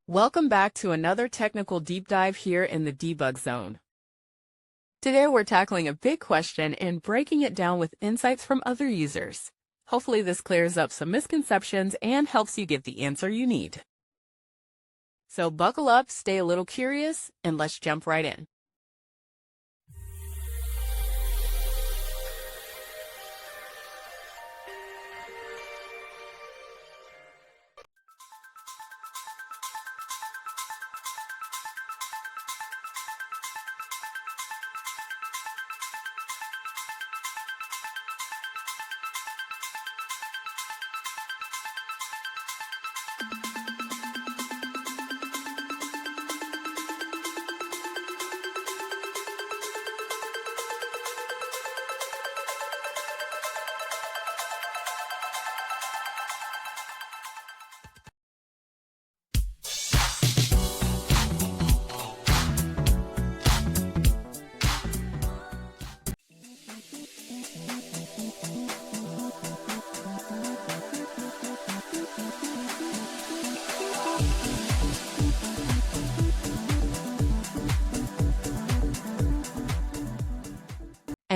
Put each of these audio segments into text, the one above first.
Welcome back to another technical deep dive here in the debug zone. Today we're tackling a big question and breaking it down with insights from other users. Hopefully this clears up some misconceptions and helps you get the answer you need. So buckle up, stay a little curious, and let's jump right in.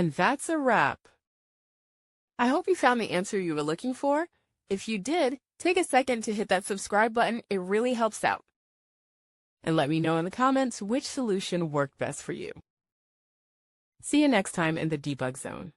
And that's a wrap. I hope you found the answer you were looking for. If you did, take a second to hit that subscribe button. It really helps out. And let me know in the comments which solution worked best for you. See you next time in the debug zone.